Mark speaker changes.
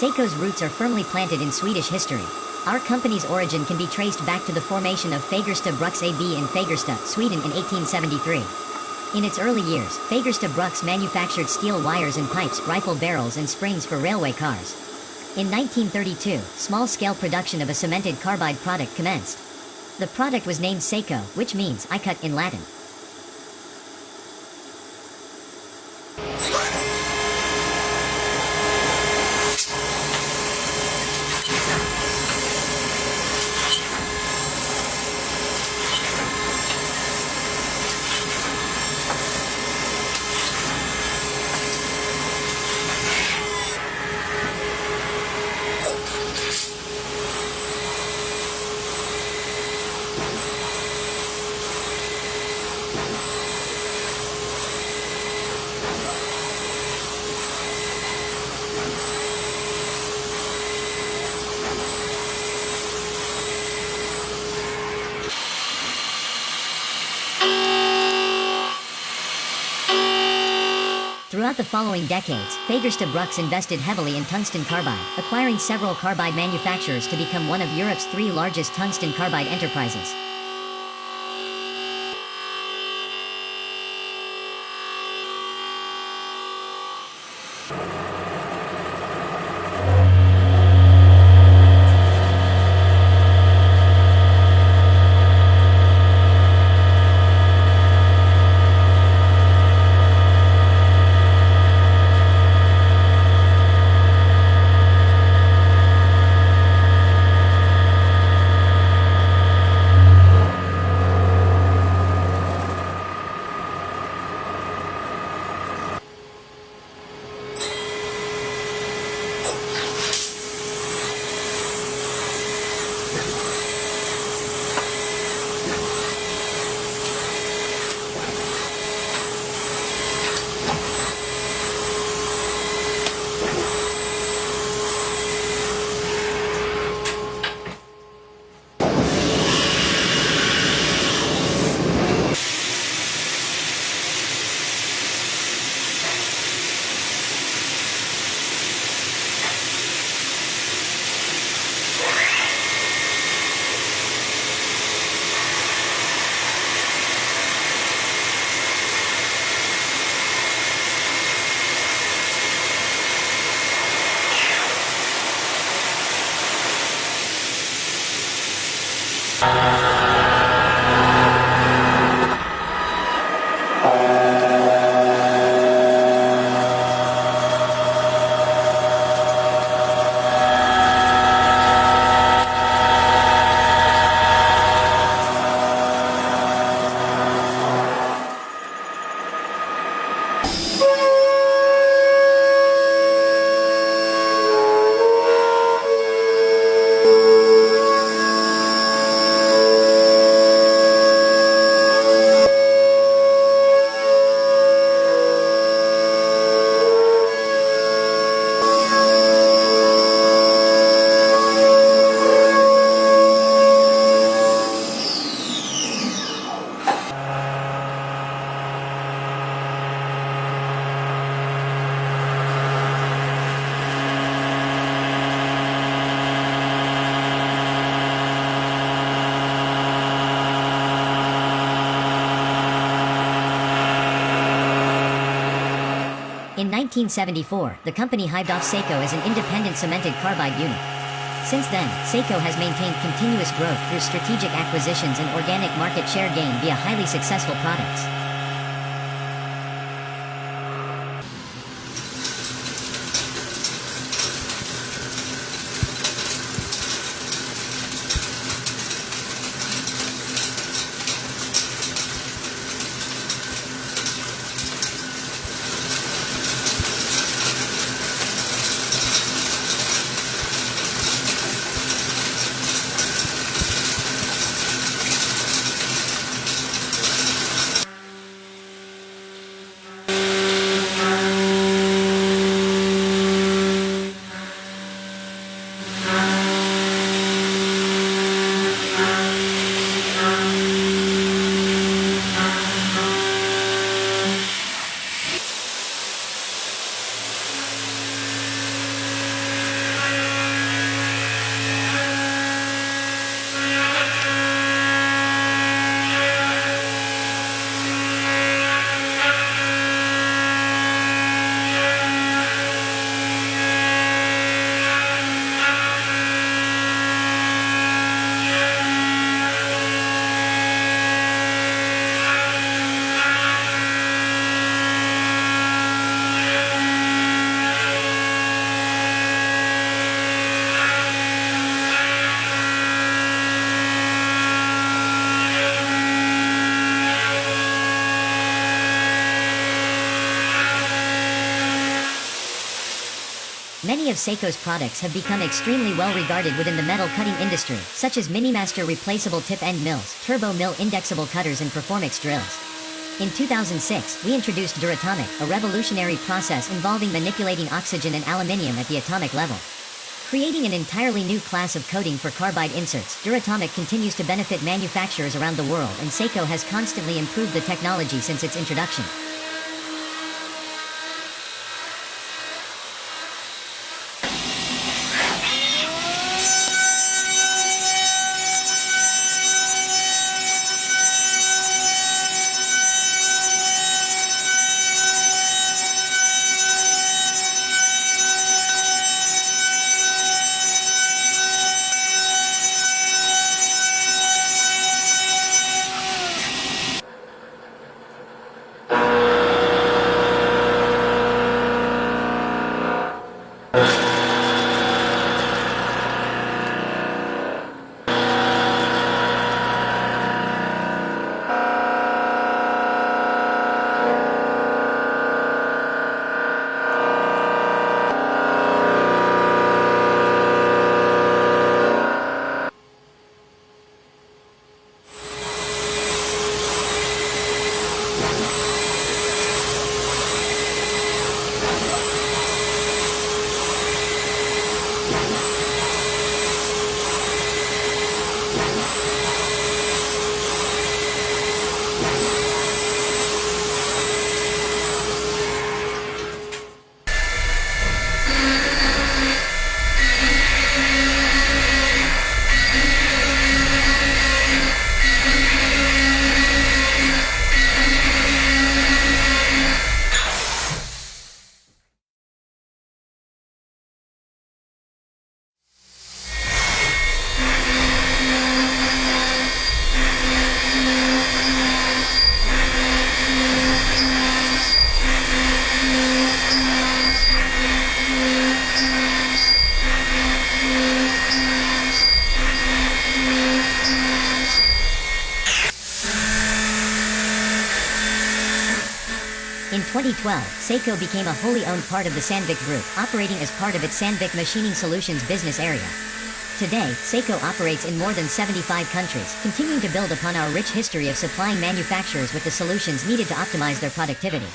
Speaker 1: Seiko's roots are firmly planted in Swedish history. Our company's origin can be traced back to the formation of Fagersta Bruks AB in Fagersta, Sweden in 1873. In its early years, Fagersta Bruks manufactured steel wires and pipes, rifle barrels and springs for railway cars. In 1932, small-scale production of a cemented carbide product commenced. The product was named Seiko, which means "I cut" in Latin. Throughout the following decades, Fagersta Bruks invested heavily in tungsten carbide, acquiring several carbide manufacturers to become one of Europe's 3 largest tungsten carbide enterprises. In 1974, the company hived off Seiko as an independent cemented carbide unit. Since then, Seiko has maintained continuous growth through strategic acquisitions and organic market share gain via highly successful products. Many of Seiko's products have become extremely well regarded within the metal cutting industry, such as Minimaster replaceable tip end mills, turbo mill indexable cutters and Performix drills. In 2006, we introduced Duratomic, a revolutionary process involving manipulating oxygen and aluminium at the atomic level. Creating an entirely new class of coating for carbide inserts, Duratomic continues to benefit manufacturers around the world, and Seiko has constantly improved the technology since its introduction. In 2012, Seiko became a wholly owned part of the Sandvik Group, operating as part of its Sandvik Machining Solutions business area. Today, Seiko operates in more than 75 countries, continuing to build upon our rich history of supplying manufacturers with the solutions needed to optimize their productivity.